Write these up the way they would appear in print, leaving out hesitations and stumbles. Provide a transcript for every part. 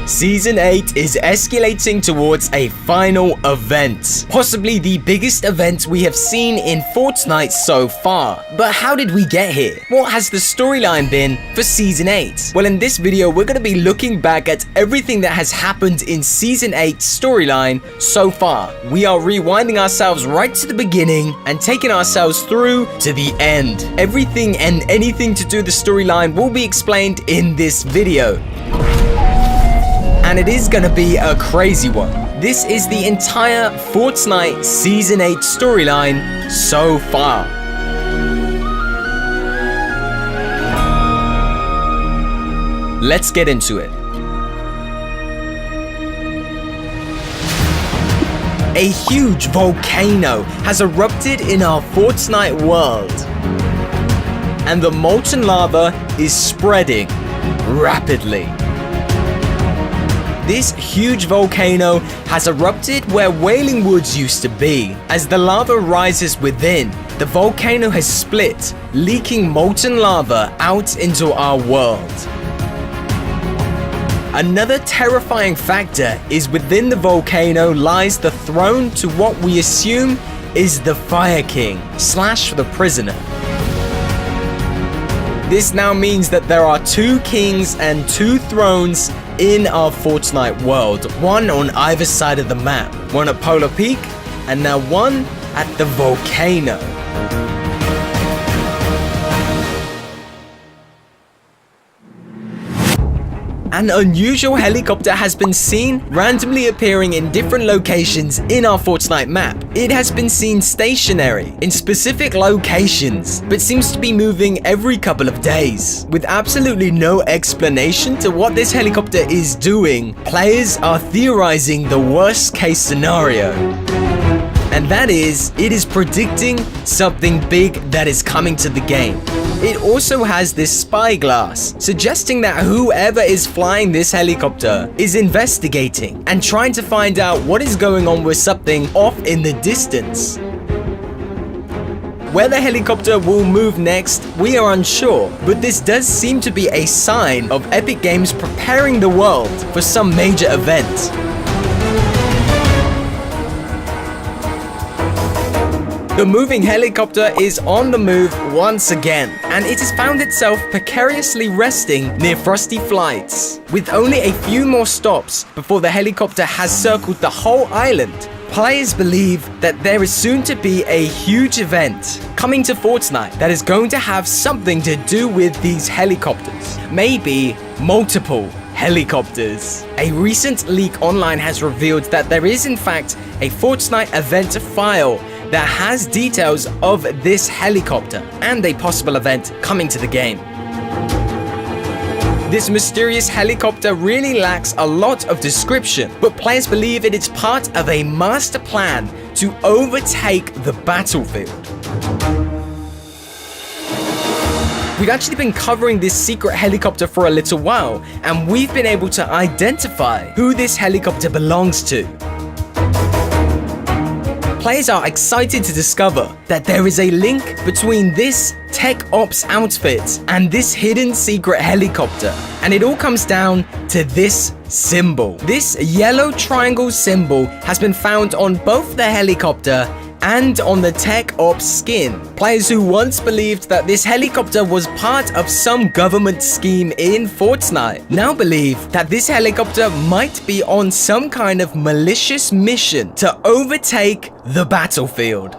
Season 8 is escalating towards a final event, possibly the biggest event we have seen in Fortnite so far. But how did we get here? What has the storyline been for Season 8? Well, in this video, we're going to be looking back at everything that has happened in Season 8 storyline so far. We are rewinding ourselves right to the beginning and taking ourselves through to the end. Everything and anything to do with the storyline will be explained in this video. And it is gonna be a crazy one. This is the entire Fortnite Season 8 storyline so far. Let's get into it. A huge volcano has erupted in our Fortnite world. And the molten lava is spreading rapidly. This huge volcano has erupted where Wailing Woods used to be. As the lava rises within, the volcano has split, leaking molten lava out into our world. Another terrifying factor is within the volcano lies the throne to what we assume is the Fire King / the prisoner. This now means that there are 2 kings and 2 thrones in our Fortnite world, one on either side of the map, one at Polar Peak and now one at the volcano. An unusual helicopter has been seen randomly appearing in different locations in our Fortnite map. It has been seen stationary in specific locations, but seems to be moving every couple of days. With absolutely no explanation to what this helicopter is doing, players are theorizing the worst case scenario. And that is, it is predicting something big that is coming to the game. It also has this spyglass, suggesting that whoever is flying this helicopter is investigating and trying to find out what is going on with something off in the distance. Where the helicopter will move next, we are unsure, but this does seem to be a sign of Epic Games preparing the world for some major event. The moving helicopter is on the move once again, and it has found itself precariously resting near Frosty Flights. With only a few more stops before the helicopter has circled the whole island, players believe that there is soon to be a huge event coming to Fortnite that is going to have something to do with these helicopters. Maybe multiple helicopters. A recent leak online has revealed that there is in fact a Fortnite event file that has details of this helicopter and a possible event coming to the game. This mysterious helicopter really lacks a lot of description, but players believe it is part of a master plan to overtake the battlefield. We've actually been covering this secret helicopter for a little while, and we've been able to identify who this helicopter belongs to. Players are excited to discover that there is a link between this tech ops outfit and this hidden secret helicopter. And it all comes down to this symbol. This yellow triangle symbol has been found on both the helicopter and on the tech ops skin. Players who once believed that this helicopter was part of some government scheme in Fortnite now believe that this helicopter might be on some kind of malicious mission to overtake the battlefield.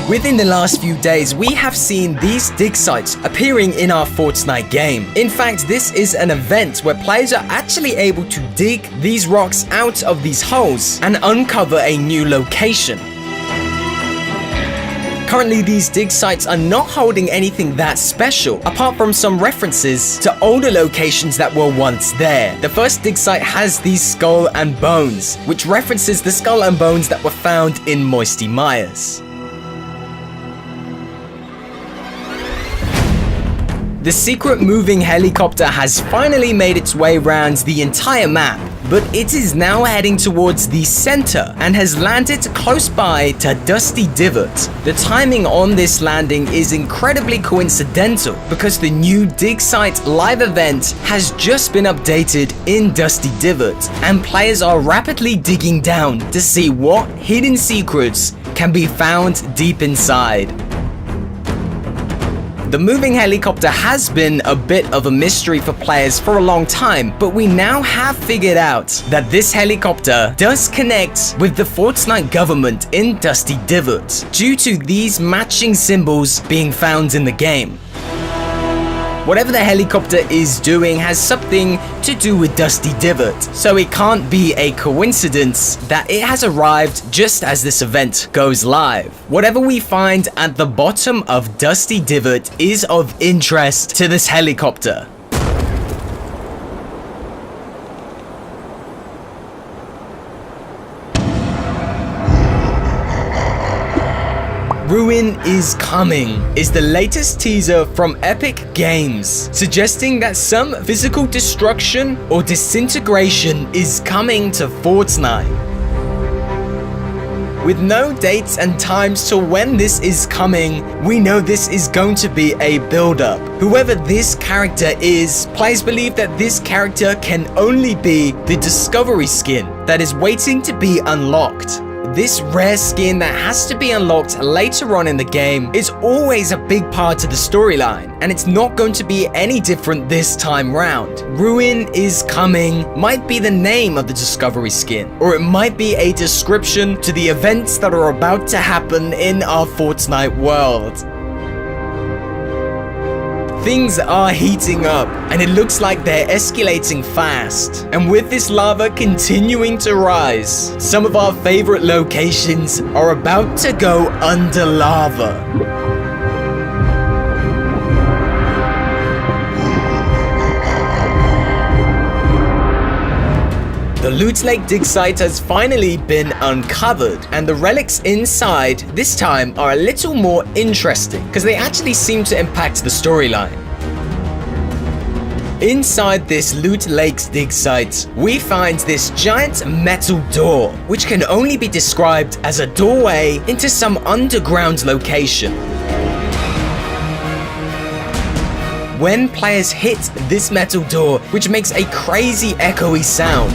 Within the last few days, we have seen these dig sites appearing in our Fortnite game. In fact, this is an event where players are actually able to dig these rocks out of these holes and uncover a new location. Currently, these dig sites are not holding anything that special, apart from some references to older locations that were once there. The first dig site has these skull and bones, which references the skull and bones that were found in Moisty Myers. The secret moving helicopter has finally made its way around the entire map. but it is now heading towards the center and has landed close by to Dusty Divot. The timing on this landing is incredibly coincidental because the new dig site live event has just been updated in Dusty Divot, and players are rapidly digging down to see what hidden secrets can be found deep inside. The moving helicopter has been a bit of a mystery for players for a long time, but we now have figured out that this helicopter does connect with the Fortnite government in Dusty Divot due to these matching symbols being found in the game. Whatever the helicopter is doing has something to do with Dusty Divot, so it can't be a coincidence that it has arrived just as this event goes live. Whatever we find at the bottom of Dusty Divot is of interest to this helicopter. Ruin is Coming is the latest teaser from Epic Games, suggesting that some physical destruction or disintegration is coming to Fortnite. With no dates and times to when this is coming, we know this is going to be a build-up. Whoever this character is, players believe that this character can only be the Discovery skin that is waiting to be unlocked. This rare skin that has to be unlocked later on in the game is always a big part of the storyline, and it's not going to be any different this time round. Ruin is Coming might be the name of the Discovery skin, or it might be a description to the events that are about to happen in our Fortnite world. Things are heating up, and it looks like they're escalating fast. And with this lava continuing to rise, some of our favorite locations are about to go under lava. The Loot Lake dig site has finally been uncovered, and the relics inside this time are a little more interesting because they actually seem to impact the storyline. Inside this Loot Lake's dig site, we find this giant metal door, which can only be described as a doorway into some underground location. When players hit this metal door, which makes a crazy echoey sound,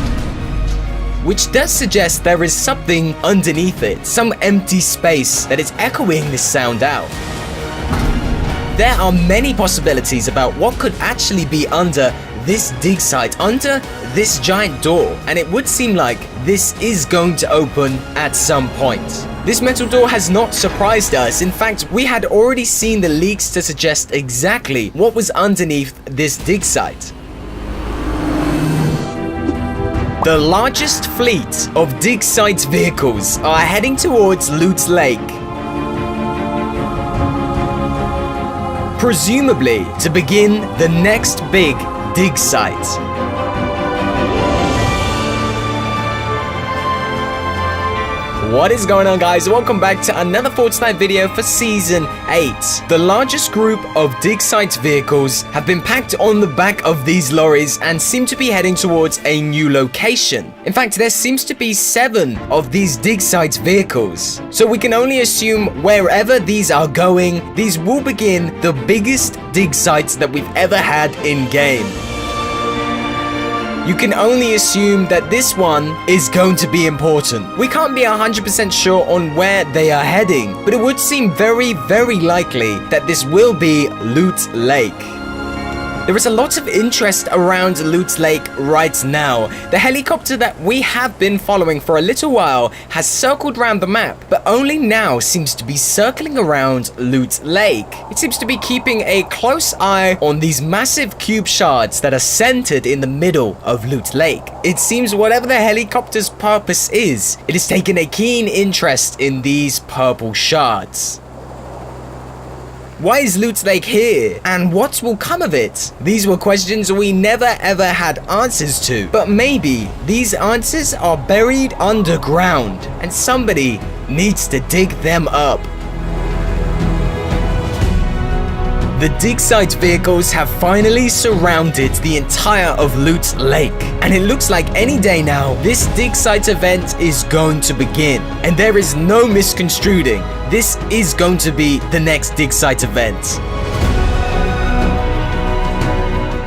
which does suggest there is something underneath it, some empty space that is echoing this sound out. There are many possibilities about what could actually be under this dig site, under this giant door, and it would seem like this is going to open at some point. This metal door has not surprised us. In fact, we had already seen the leaks to suggest exactly what was underneath this dig site. The largest fleet of dig site vehicles are heading towards Loot Lake, presumably to begin the next big dig site. What is going on, guys? Welcome back to another Fortnite video for Season 8. The largest group of dig site vehicles have been packed on the back of these lorries and seem to be heading towards a new location. In fact, there seems to be 7 of these dig site vehicles. So we can only assume wherever these are going, these will begin the biggest dig sites that we've ever had in-game. You can only assume that this one is going to be important. We can't be 100% sure on where they are heading, but it would seem very, very likely that this will be Loot Lake. There is a lot of interest around Loot Lake right now. The helicopter that we have been following for a little while has circled around the map, but only now seems to be circling around Loot Lake. It seems to be keeping a close eye on these massive cube shards that are centered in the middle of Loot Lake. It seems whatever the helicopter's purpose is, it has taken a keen interest in these purple shards. Why is Loot Lake here? And what will come of it? These were questions we never ever had answers to. But maybe these answers are buried underground and somebody needs to dig them up. The dig site vehicles have finally surrounded the entire of Loot Lake, and it looks like any day now this dig site event is going to begin. And there is no misconstruing, this is going to be the next dig site event.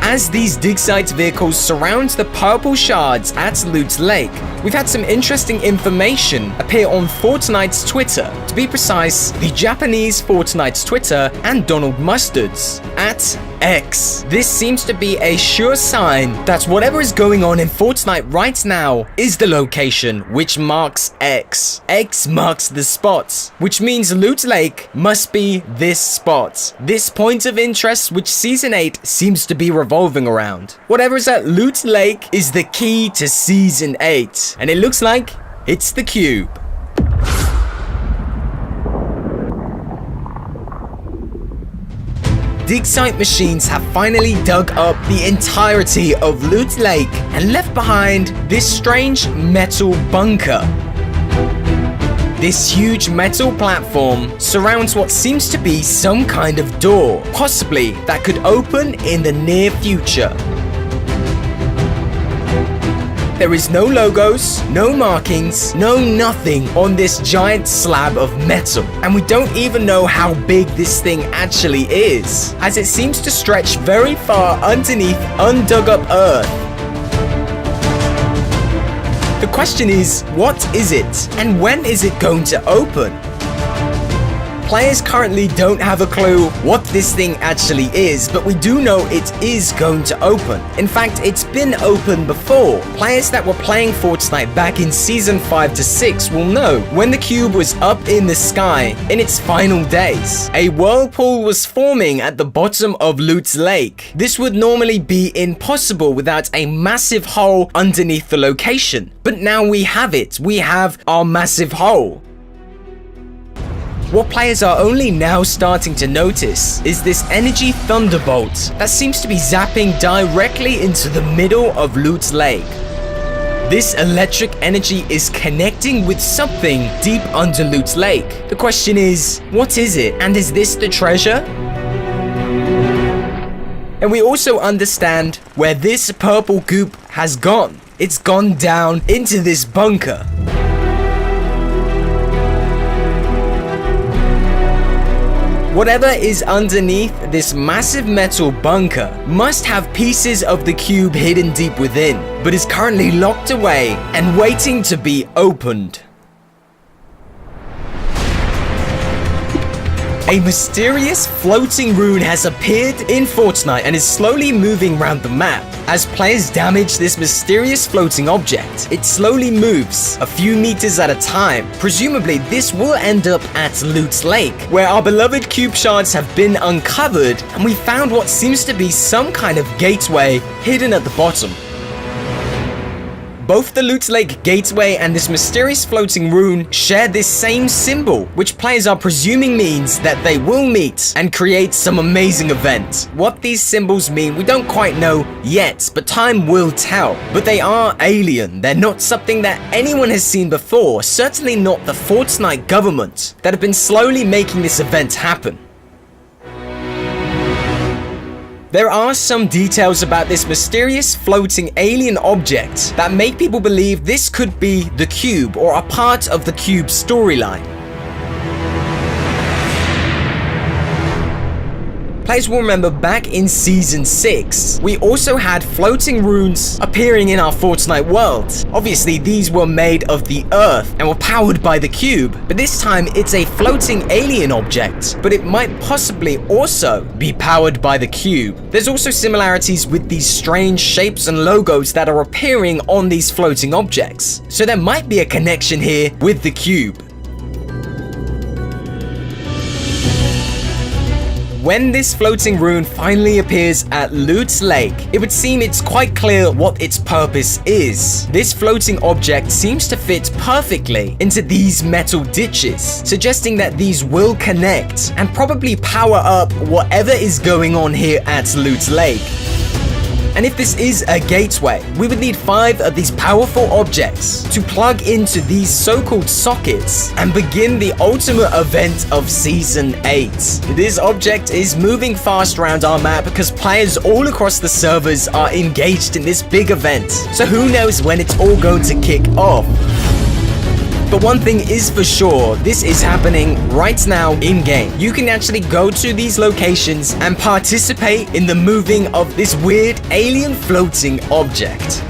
As these dig site vehicles surround the purple shards at Loot Lake, we've had some interesting information appear on Fortnite's Twitter. To be precise, the Japanese Fortnite's Twitter and Donald Mustard's at X. This seems to be a sure sign that whatever is going on in Fortnite right now is the location, which marks X. X marks the spot, which means Loot Lake must be this spot. This point of interest which Season 8 seems to be revolving around. Whatever is at Loot Lake is the key to Season 8. And it looks like it's the cube. Dig site machines have finally dug up the entirety of Loot Lake and left behind this strange metal bunker. This huge metal platform surrounds what seems to be some kind of door, possibly that could open in the near future. There is no logos, no markings, no nothing on this giant slab of metal. And we don't even know how big this thing actually is, as it seems to stretch very far underneath undug up earth. The question is, what is it? And when is it going to open? Players currently don't have a clue what this thing actually is, but we do know it is going to open. In fact, it's been open before. Players that were playing Fortnite back in Season 5 to 6 will know when the cube was up in the sky in its final days. A whirlpool was forming at the bottom of Loot Lake. This would normally be impossible without a massive hole underneath the location. But now we have it. We have our massive hole. What players are only now starting to notice is this energy thunderbolt that seems to be zapping directly into the middle of Loot Lake. This electric energy is connecting with something deep under Loot Lake. The question is, what is it? And is this the treasure? And we also understand where this purple goop has gone. It's gone down into this bunker. Whatever is underneath this massive metal bunker must have pieces of the cube hidden deep within, but is currently locked away and waiting to be opened. A mysterious floating rune has appeared in Fortnite and is slowly moving around the map. As players damage this mysterious floating object, it slowly moves a few meters at a time. Presumably, this will end up at Loot Lake, where our beloved cube shards have been uncovered, and we found what seems to be some kind of gateway hidden at the bottom. Both the Loot Lake gateway and this mysterious floating rune share this same symbol, which players are presuming means that they will meet and create some amazing event. What these symbols mean, we don't quite know yet, but time will tell. But they are alien. They're not something that anyone has seen before, certainly not the Fortnite government that have been slowly making this event happen. There are some details about this mysterious floating alien object that make people believe this could be the cube or a part of the cube storyline. Players will remember back in Season 6, we also had floating runes appearing in our Fortnite world. Obviously, these were made of the earth and were powered by the cube, but this time it's a floating alien object, but it might possibly also be powered by the cube. There's also similarities with these strange shapes and logos that are appearing on these floating objects, so there might be a connection here with the cube. When this floating rune finally appears at Loot Lake, it would seem it's quite clear what its purpose is. This floating object seems to fit perfectly into these metal ditches, suggesting that these will connect and probably power up whatever is going on here at Loot Lake. And if this is a gateway, we would need 5 of these powerful objects to plug into these so-called sockets and begin the ultimate event of Season 8. This object is moving fast around our map because players all across the servers are engaged in this big event. So who knows when it's all going to kick off. But one thing is for sure, this is happening right now in-game. You can actually go to these locations and participate in the moving of this weird alien floating object.